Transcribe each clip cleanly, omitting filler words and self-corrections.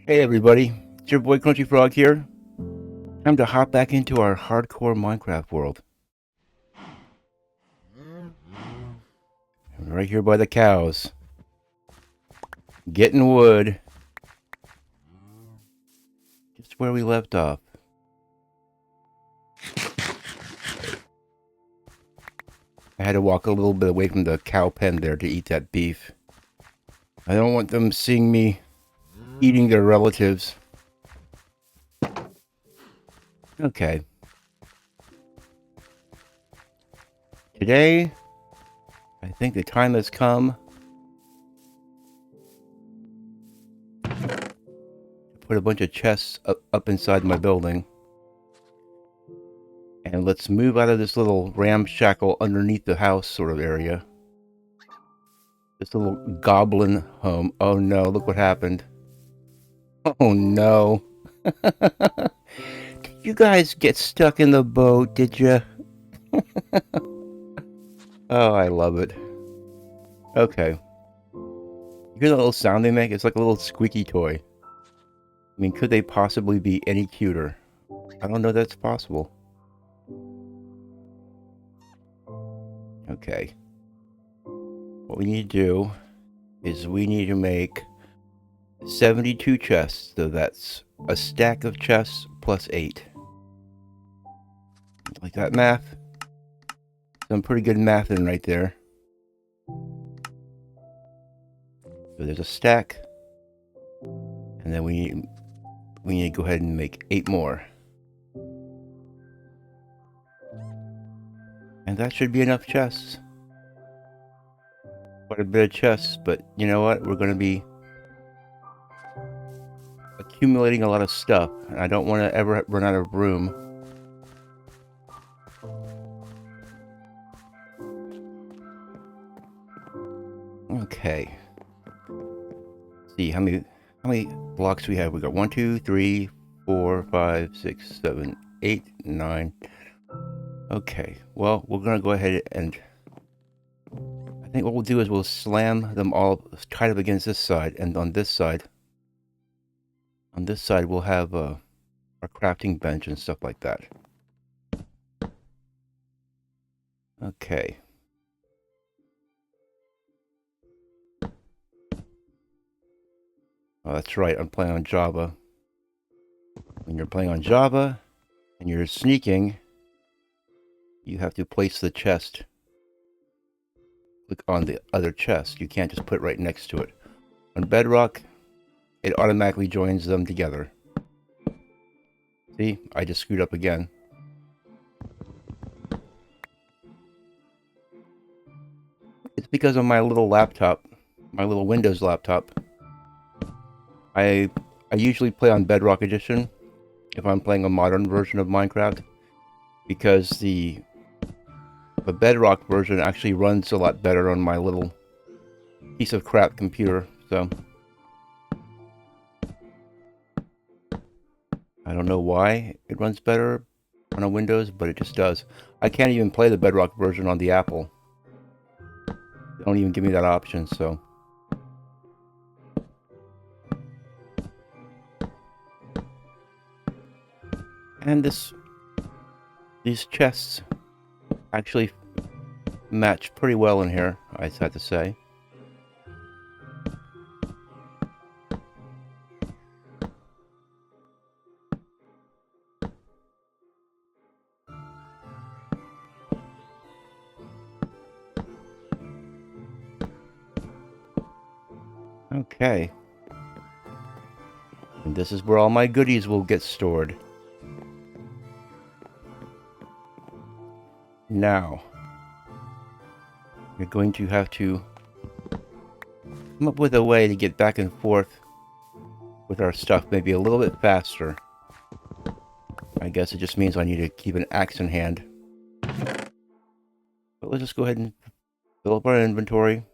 Hey everybody, it's your boy Crunchy Frog here. Time to hop back into our hardcore Minecraft world. I'm right here by the cows. Getting wood. Just where we left off. I had to walk a little bit away from the cow pen there to eat that beef. I don't want them seeing me eating their relatives. Okay. Today, I think the time has come to put a bunch of chests up inside my building. And let's move out of this little ramshackle underneath the house sort of area. This little goblin home. Oh no, look what happened. Oh no. Did you guys get stuck in the boat, did you? Oh, I love it. Okay. You hear the little sound they make? It's like a little squeaky toy. I mean, could they possibly be any cuter? I don't know that's possible. Okay. What we need to do is we need to make 72 chests. So that's a stack of chests plus 8. Like that math? Some pretty good mathing right there. So there's a stack. And then we need to go ahead and make 8 more. And that should be enough chests. Quite a bit of chests, but you know what? We're going to be accumulating a lot of stuff. And I don't want to ever run out of room. Okay. Let's see how many blocks we have. We got 1, 2, 3, 4, 5, 6, 7, 8, 9. Okay. Well, we're gonna go ahead and I think what we'll do is we'll slam them all tied up against this side, and on this side we'll have our crafting bench and stuff like that. Okay. Oh, that's right. I'm playing on Java. When you're playing on Java and you're sneaking, you have to place the chest. Click on the other chest. You can't just put it right next to it. On Bedrock, it automatically joins them together. See, I just screwed up again. It's because of my little laptop, my little Windows laptop. I usually play on Bedrock Edition if I'm playing a modern version of Minecraft, because the Bedrock version actually runs a lot better on my little piece of crap computer. So I don't know why it runs better on a Windows, but it just does. I can't even play the Bedrock version on the Apple. They don't even give me that option, so. And these chests actually match pretty well in here, I have to say. Okay. And this is where all my goodies will get stored. Now, you're going to have to come up with a way to get back and forth with our stuff maybe a little bit faster. I guess it just means I need to keep an axe in hand. But let's just go ahead and fill up our inventory.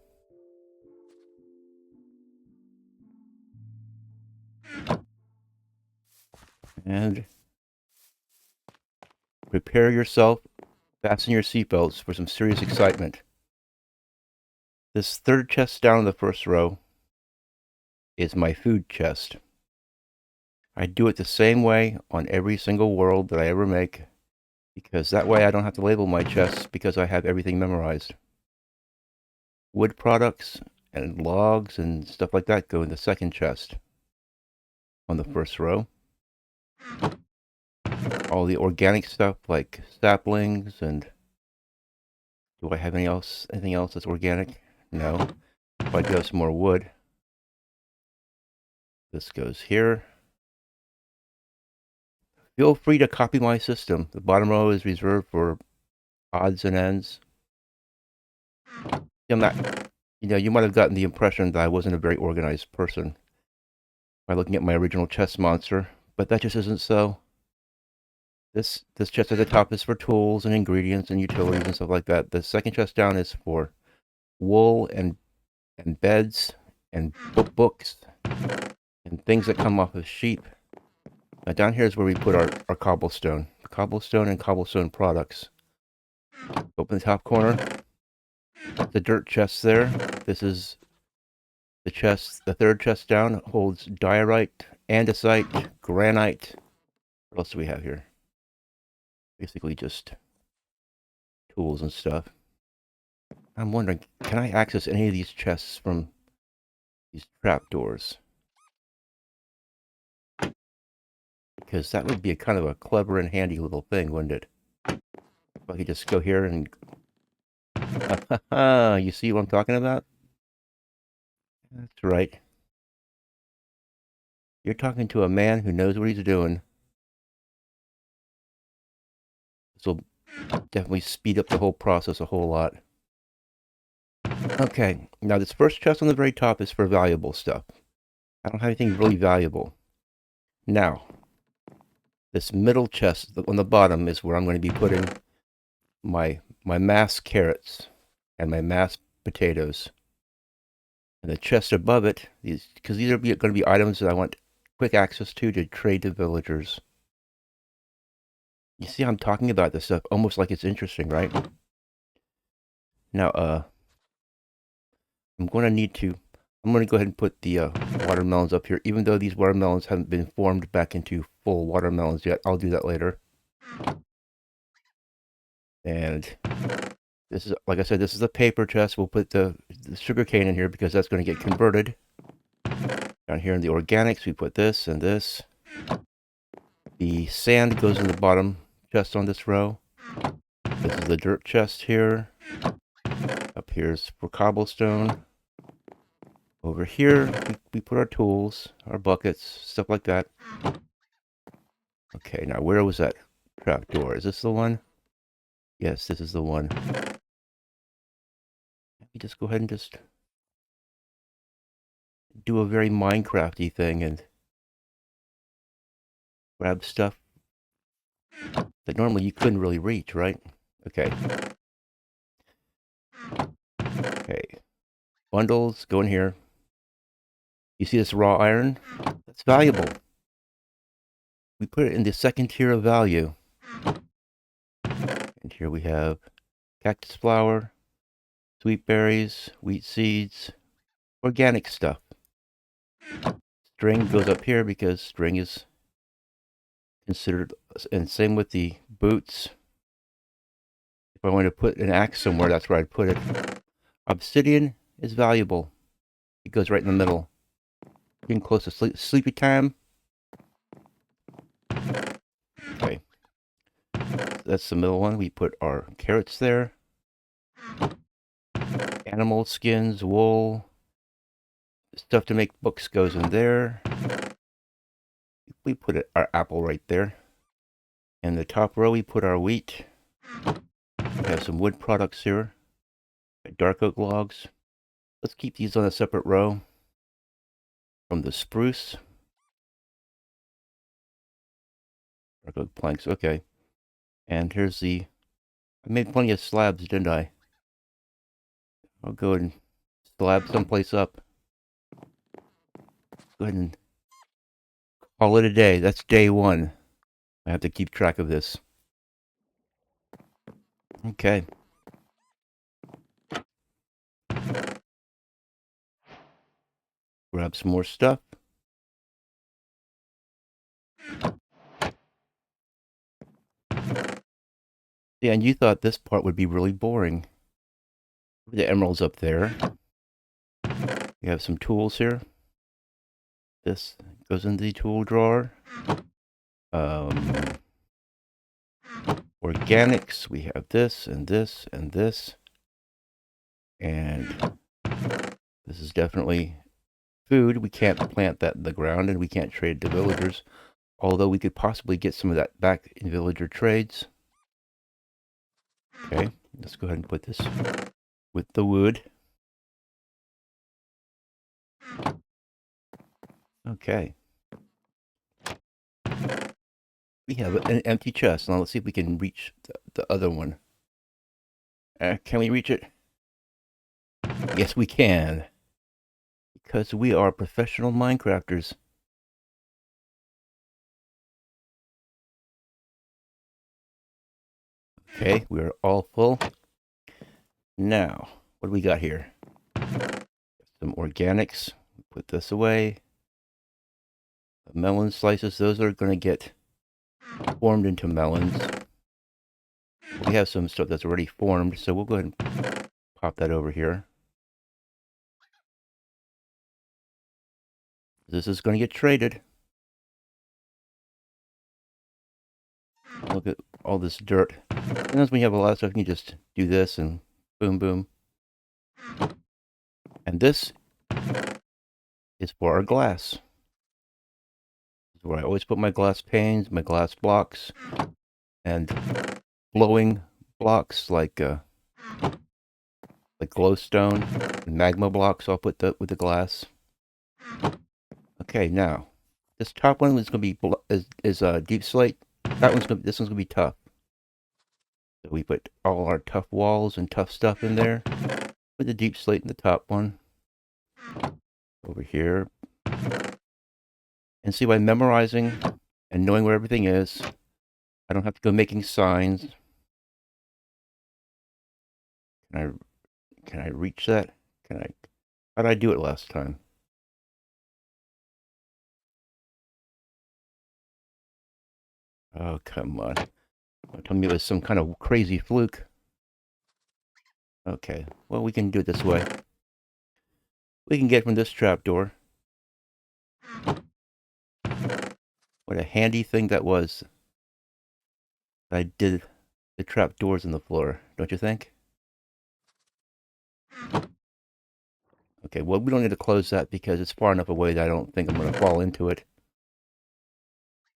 And prepare yourself, fasten your seatbelts for some serious excitement. This third chest down in the first row is my food chest. I do it the same way on every single world that I ever make, because that way I don't have to label my chests because I have everything memorized. Wood products and logs and stuff like that go in the second chest on the first row. All the organic stuff like saplings and do I have anything else that's organic? No. If I do have some more wood, this goes here. Feel free to copy my system. The bottom row is reserved for odds and ends. I'm not, you might have gotten the impression that I wasn't a very organized person by looking at my original chest monster, but that just isn't so. This chest at the top is for tools and ingredients and utilities and stuff like that. The second chest down is for wool and beds and books and things that come off of sheep. Now down here is where we put our cobblestone. Cobblestone and cobblestone products. Open the top corner. The dirt chest there. This is the chest. The third chest down holds diorite, andesite, granite. What else do we have here? Basically just tools and stuff. I'm wondering, can I access any of these chests from these trapdoors? Because that would be a kind of a clever and handy little thing, wouldn't it? If I could just go here and... you see what I'm talking about? That's right. You're talking to a man who knows what he's doing. This will definitely speed up the whole process a whole lot. Okay, now this first chest on the very top is for valuable stuff. I don't have anything really valuable. Now, this middle chest on the bottom is where I'm going to be putting my mass carrots and my mass potatoes. And the chest above it, because these are going to be items that I want quick access to trade to villagers. You see, I'm talking about this stuff almost like it's interesting, right? Now, I'm going to go ahead and put the watermelons up here, even though these watermelons haven't been formed back into full watermelons yet. I'll do that later. And this is, like I said, this is a paper chest. We'll put the sugar cane in here because that's going to get converted. Down here in the organics, we put this and this. The sand goes in the bottom chest on this row. This is the dirt chest here. Up here's for cobblestone. Over here, we put our tools, our buckets, stuff like that. Okay, now where was that trapdoor? Is this the one? Yes, this is the one. Let me just go ahead and just do a very Minecrafty thing and grab stuff that normally you couldn't really reach, right? Okay. Okay. Bundles, go in here. You see this raw iron? That's valuable. We put it in the second tier of value. And here we have cactus flower, sweet berries, wheat seeds, organic stuff. String goes up here because string is considered, and same with the boots. If I want to put an axe somewhere, that's where I'd put it. Obsidian is valuable. It goes right in the middle. Getting close to sleepy time. Okay. That's the middle one. We put our carrots there. Animal skins, wool. Stuff to make books goes in there. We put our apple right there. In the top row, we put our wheat. We have some wood products here. Dark oak logs. Let's keep these on a separate row from the spruce. Dark oak planks, okay. And here's I made plenty of slabs, didn't I? I'll go and slab someplace up. Go ahead and call it a day. That's day one. I have to keep track of this. Okay. Grab some more stuff. Yeah, and you thought this part would be really boring. The emeralds up there. We have some tools here. This goes in the tool drawer. Organics, we have this and this and this. And this is definitely food. We can't plant that in the ground, and we can't trade to villagers. Although we could possibly get some of that back in villager trades. Okay, let's go ahead and put this with the wood. Okay. We have an empty chest. Now let's see if we can reach the other one. Can we reach it? Yes, we can. Because we are professional Minecrafters. Okay, we are all full. Now, what do we got here? Some organics. Put this away. Melon slices, those are going to get formed into melons. We have some stuff that's already formed, so we'll go ahead and pop that over here. This is going to get traded. Look at all this dirt. Sometimes when you have a lot of stuff, you can just do this and boom, boom. And this is for our glass. This is where I always put my glass panes, my glass blocks, and glowing blocks like glowstone and magma blocks. I'll put that with the glass. Okay, now this top one is going to be deep slate. This one's going to be tough. So we put all our tough walls and tough stuff in there. Put the deep slate in the top one. Over here. And see, by memorizing and knowing where everything is, I don't have to go making signs. Can I reach that? How did I do it last time? Oh, come on. Don't tell me it was some kind of crazy fluke. Okay, well, we can do it this way. We can get from this trapdoor. What a handy thing that was. I did the trapdoors in the floor, don't you think? Okay, well, we don't need to close that because it's far enough away that I don't think I'm going to fall into it.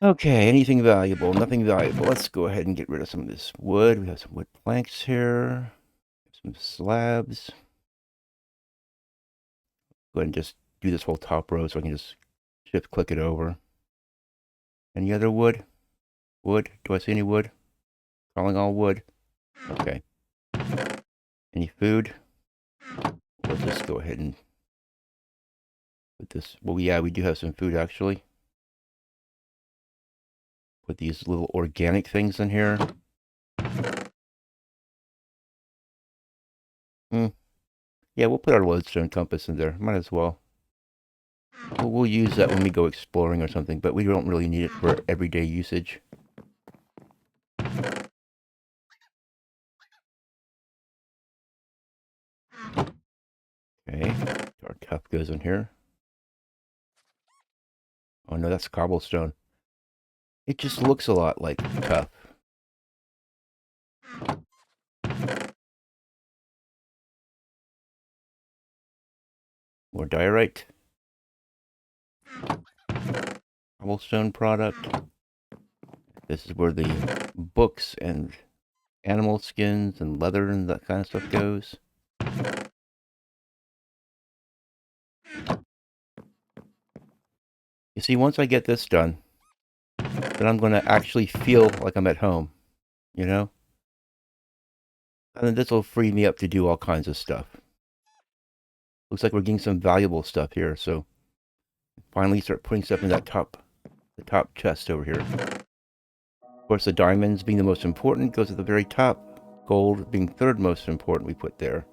Okay, anything valuable? Nothing valuable. Let's go ahead and get rid of some of this wood. We have some wood planks here. Some slabs. Go ahead and just do this whole top row so I can just shift click it over. Any other wood? Wood? Do I see any wood? Calling all wood. Okay. Any food? Let's just go ahead and put this. Well, yeah, we do have some food actually. Put these little organic things in here. Yeah, we'll put our lodestone compass in there. Might as well. We'll use that when we go exploring or something, but we don't really need it for everyday usage. Okay, our tough goes in here. Oh no, that's cobblestone. It just looks a lot like tough. More diorite. Cobblestone product. This is where the books and animal skins and leather and that kind of stuff goes. You see, once I get this done, then I'm going to actually feel like I'm at home, you know? And then this will free me up to do all kinds of stuff. Looks like we're getting some valuable stuff here, so finally start putting stuff in the top chest over here. Of course, the diamonds being the most important goes at the very top. Gold being third most important, we put there.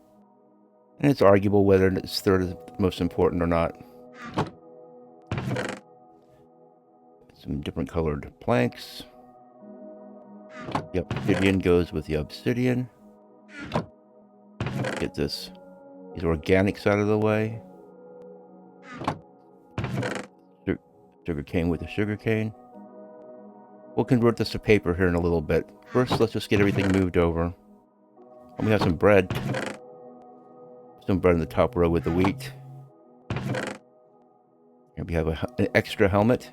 And it's arguable whether it's third is most important or not. Some different colored planks. The obsidian goes with the obsidian. Get these organics out of the way. Sugar cane with the sugar cane. We'll convert this to paper here in a little bit. First, let's just get everything moved over. And we have some bread. Some bread in the top row with the wheat. Here we have an extra helmet.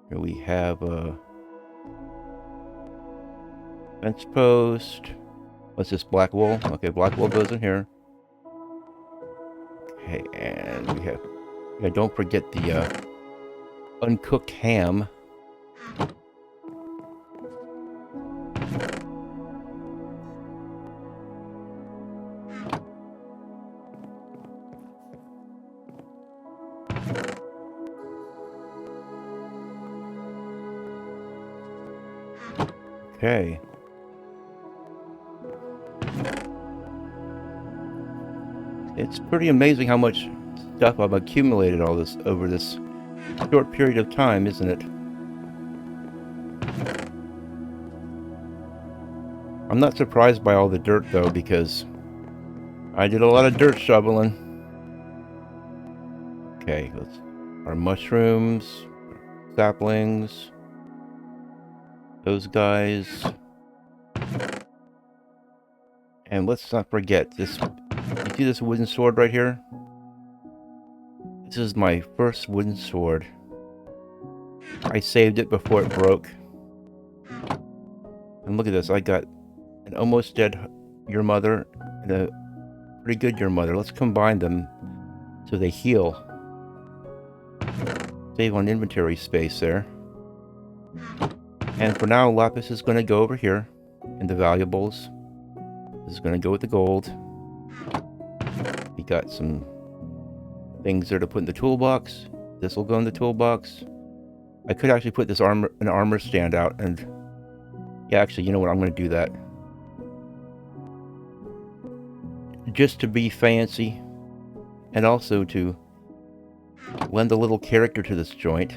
Here we have a fence post. What's this, black wool? Okay, black wool goes in here. Okay, and we have... Yeah, don't forget the uncooked ham. Okay. It's pretty amazing how much stuff I've accumulated all this over this short period of time, isn't it? I'm not surprised by all the dirt though, because I did a lot of dirt shoveling. Okay, our mushrooms, saplings, those guys. And let's not forget this. You see this wooden sword right here? This is my first wooden sword. I saved it before it broke. And look at this, I got an almost dead your mother and a pretty good your mother. Let's combine them so they heal. Save on inventory space there. And for now, lapis is going to go over here in the valuables. This is going to go with the gold. We got some things there to put in the toolbox. This will go in the toolbox. I could actually put this an armor stand out, and yeah, actually, you know what? I'm going to do that. Just to be fancy, and also to lend a little character to this joint.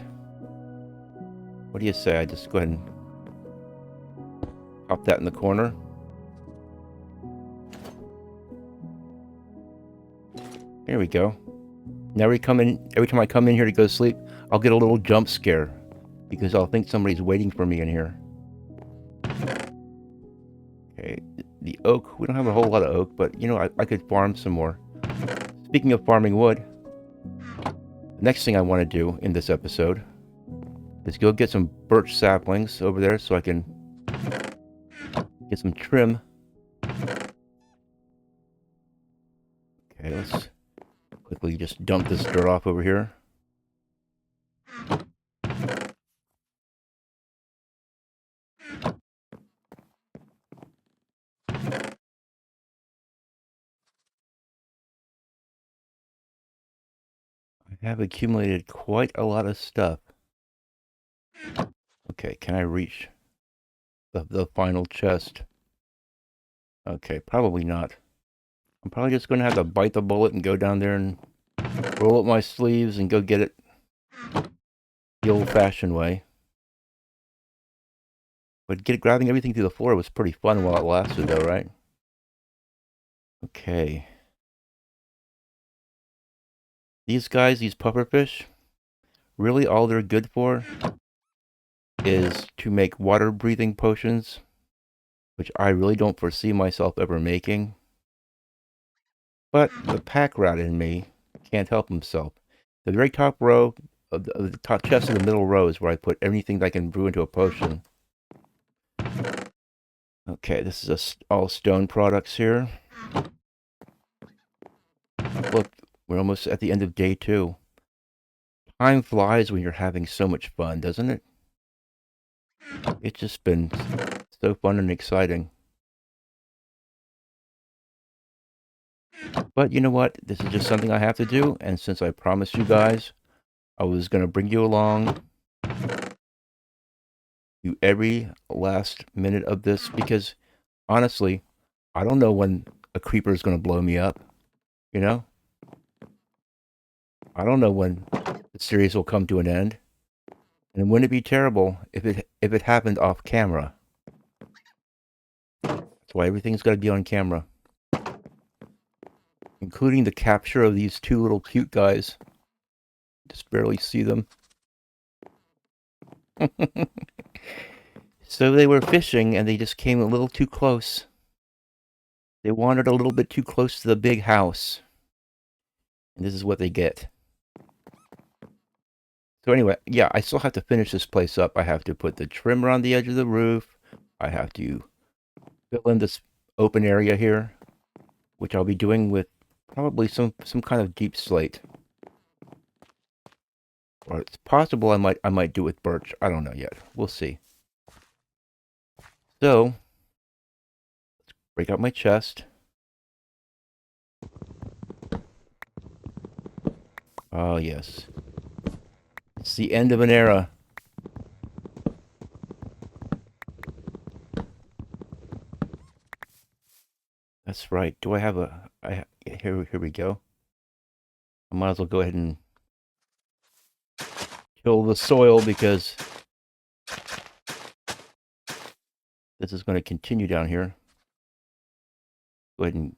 What do you say? I just go ahead and pop that in the corner. There we go. Now every time I come in here to go to sleep, I'll get a little jump scare because I'll think somebody's waiting for me in here. Okay, the oak. We don't have a whole lot of oak, but you know, I could farm some more. Speaking of farming wood, the next thing I want to do in this episode is go get some birch saplings over there so I can get some trim. Okay, let's quickly just dump this dirt off over here. I have accumulated quite a lot of stuff. Okay, can I reach the final chest? Okay, probably not. I'm probably just going to have to bite the bullet and go down there and roll up my sleeves and go get it the old-fashioned way. But grabbing everything through the floor was pretty fun while it lasted, though, right? Okay. These guys, these pufferfish, really all they're good for is to make water-breathing potions, which I really don't foresee myself ever making. But the pack rat in me can't help himself. The very top row of the top chest in the middle row is where I put everything that I can brew into a potion. Okay, this is all stone products here. Look, we're almost at the end of day 2. Time flies when you're having so much fun, doesn't it? It's just been so fun and exciting. But you know what? This is just something I have to do, and since I promised you guys I was going to bring you along to every last minute of this, because honestly, I don't know when a creeper is going to blow me up, you know? I don't know when the series will come to an end. And wouldn't it be terrible if it happened off camera? That's why everything's got to be on camera, including the capture of these two little cute guys. Just barely see them. So they were fishing and they just came a little too close. They wandered a little bit too close to the big house. And this is what they get. So anyway, yeah, I still have to finish this place up. I have to put the trimmer on the edge of the roof. I have to fill in this open area here, which I'll be doing with probably some kind of deep slate. Or it's possible I might do it with birch. I don't know yet. We'll see. So, let's break out my chest. Oh yes. It's the end of an era. That's right. Do I have a... here we go. I might as well go ahead and kill the soil because this is going to continue down here. Go ahead and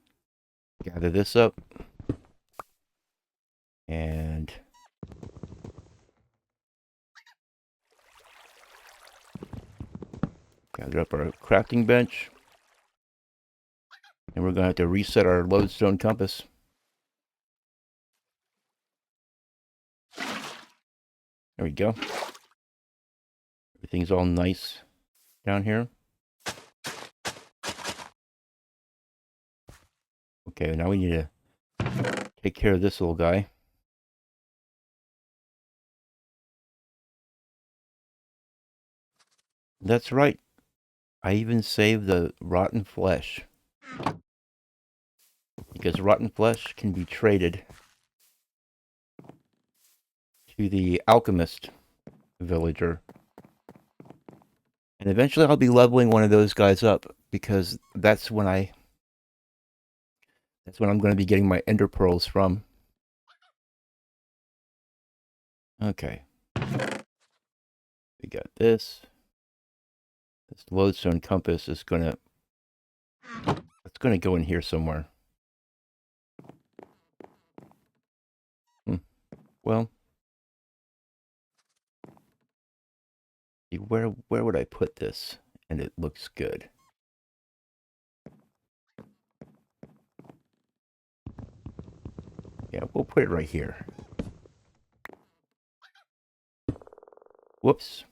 gather this up. And gather up our crafting bench. And we're going to have to reset our lodestone compass. There we go. Everything's all nice down here. Okay, now we need to take care of this little guy. That's right. I even saved the rotten flesh. Because rotten flesh can be traded to the alchemist villager. And eventually I'll be leveling one of those guys up because that's when I'm going to be getting my ender pearls from. Okay. We got this. This lodestone compass is gonna... it's gonna go in here somewhere. Well, where would I put this and it looks good? Yeah, we'll put it right here. Whoops.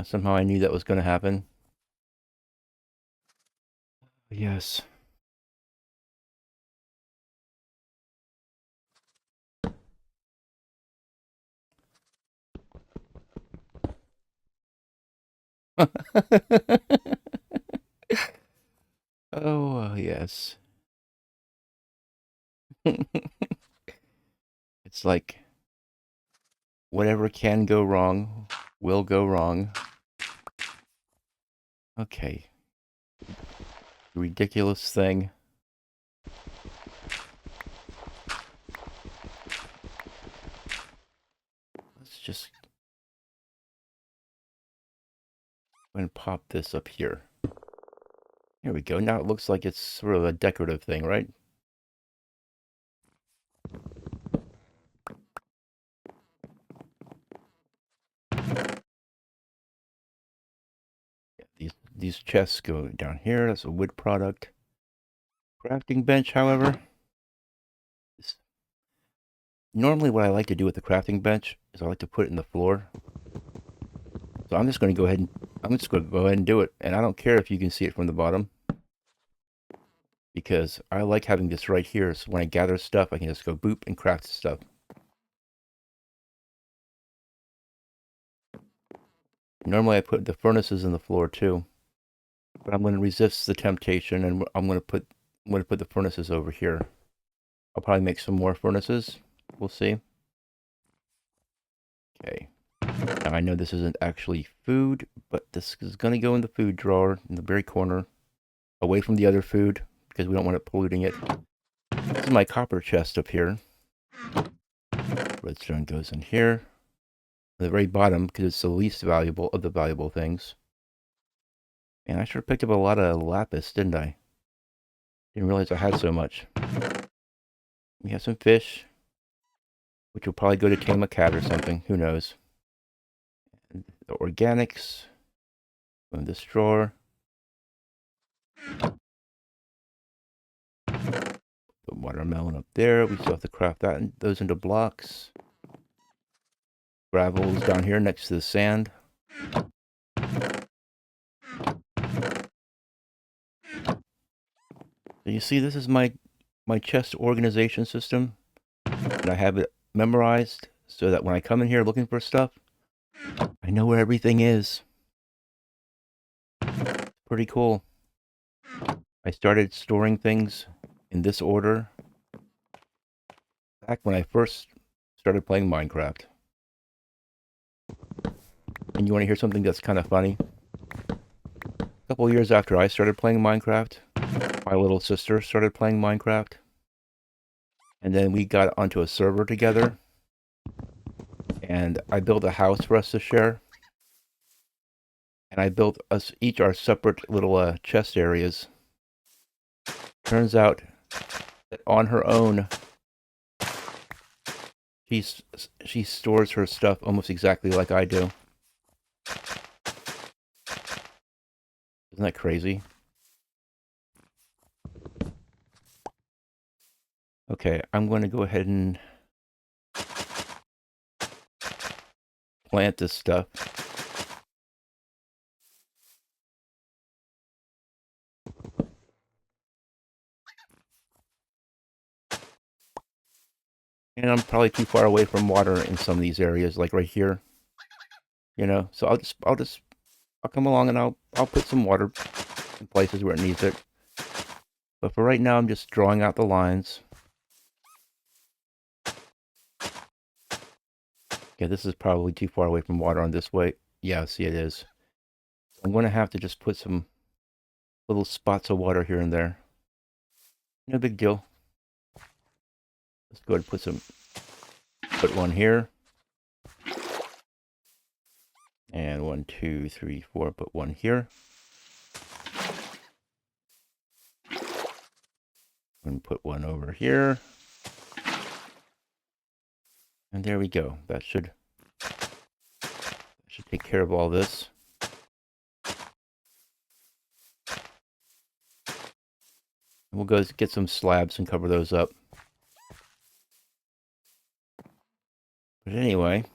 Somehow I knew that was going to happen. Yes. Oh, yes. It's like whatever can go wrong will go wrong. Okay. Ridiculous thing. Let's just go and pop this up here. Here we go. Now it looks like it's sort of a decorative thing, right? Yeah, these chests go down here. That's a wood product. Crafting bench, however. Normally what I like to do with the crafting bench is I like to put it in the floor. So I'm just going to go ahead and do it. And I don't care if you can see it from the bottom. Because I like having this right here. So when I gather stuff, I can just go boop and craft stuff. Normally I put the furnaces in the floor too. But I'm going to resist the temptation and I'm going to put the furnaces over here. I'll probably make some more furnaces. We'll see. Okay. Now I know this isn't actually food, but this is going to go in the food drawer in the very corner, away from the other food, because we don't want it polluting it. This is my copper chest up here. Redstone goes in here. at the very bottom because it's the least valuable of the valuable things. And I sure picked up a lot of lapis, didn't I? Didn't realize I had so much. We have some fish, which will probably go to tame a cat or something. Who knows? And the organics from this drawer. The watermelon up there. We still have to craft those into blocks. Gravel's down here next to the sand. So you see, this is my chest organization system. And I have it memorized so that when I come in here looking for stuff, I know where everything is. Pretty cool. I started storing things in this order back when I first started playing Minecraft. And you want to hear something that's kind of funny? A couple of years after I started playing Minecraft, my little sister started playing Minecraft. And then we got onto a server together. And I built a house for us to share. And I built us each our separate little chest areas. Turns out that on her own, she stores her stuff almost exactly like I do. Isn't that crazy? Okay, I'm going to go ahead and plant this stuff. And I'm probably too far away from water in some of these areas, like right here. You know, so I'll come along and I'll put some water in places where it needs it. But for right now, I'm just drawing out the lines. Yeah, this is probably too far away from water on this way. Yeah, see it is. I'm going to have to just put some little spots of water here and there. No big deal. Let's go ahead and put one here. And 1, 2, 3, 4, put one here. And put one over here. And there we go. That should take care of all this. We'll go get some slabs and cover those up. But anyway,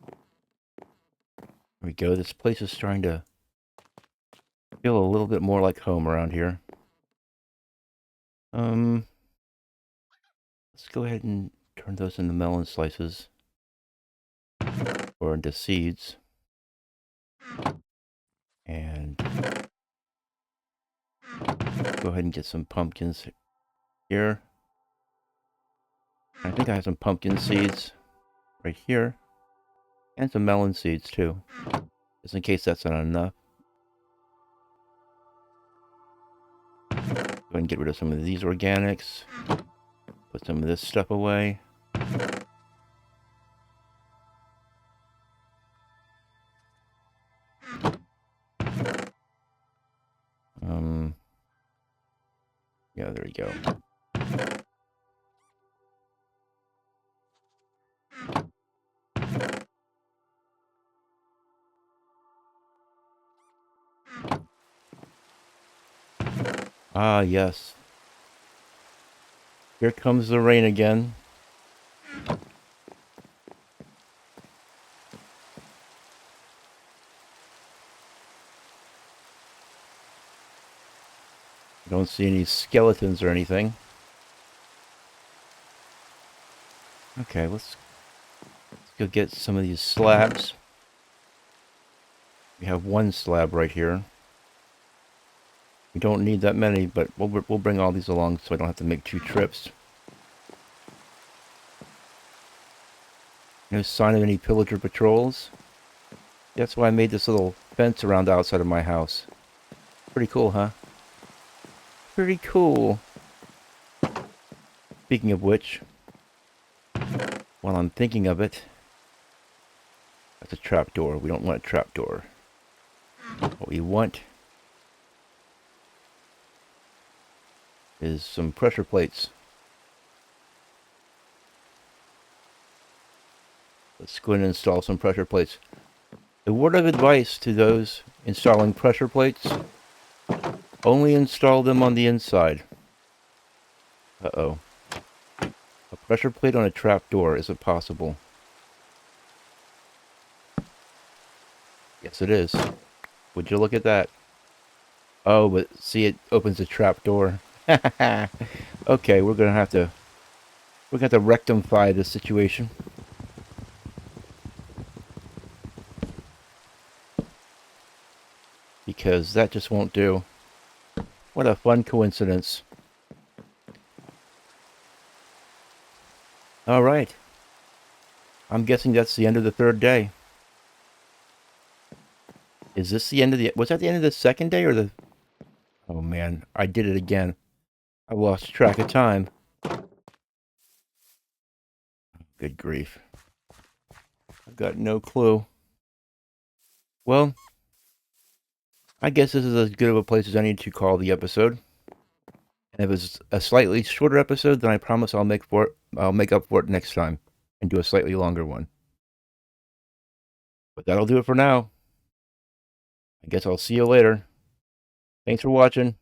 there we go. This place is starting to feel a little bit more like home around here. Let's go ahead and turn those into melon slices. Or into seeds. And go ahead and get some pumpkins here. I think I have some pumpkin seeds right here. And some melon seeds too. Just in case that's not enough. Go ahead and get rid of some of these organics. Put some of this stuff away. Yeah, there we go. Ah, yes. Here comes the rain again. I don't see any skeletons or anything. Okay, let's go get some of these slabs. We have one slab right here. We don't need that many, but we'll bring all these along so I don't have to make 2 trips. No sign of any pillager patrols. That's why I made this little fence around the outside of my house. Pretty cool, huh? Pretty cool. Speaking of which, while I'm thinking of it, That's a trapdoor. We don't want a trapdoor. What we want is some pressure plates. Let's go ahead and install some pressure plates. A word of advice to those installing pressure plates: only install them on the inside. Uh-oh. A pressure plate on a trapdoor. Is it possible? Yes, it is. Would you look at that? Oh, but see, it opens a trapdoor. Okay, we're gonna have to rectify this situation. Because that just won't do. What a fun coincidence. Alright. I'm guessing that's the end of the third day. Is this the end of the... Was that the end of the second day or the... Oh man, I did it again. I lost track of time. Good grief. I've got no clue. Well, I guess this is as good of a place as any to call the episode. And if it's a slightly shorter episode, then I promise I'll make up for it next time and do a slightly longer one. But that'll do it for now. I guess I'll see you later. Thanks for watching.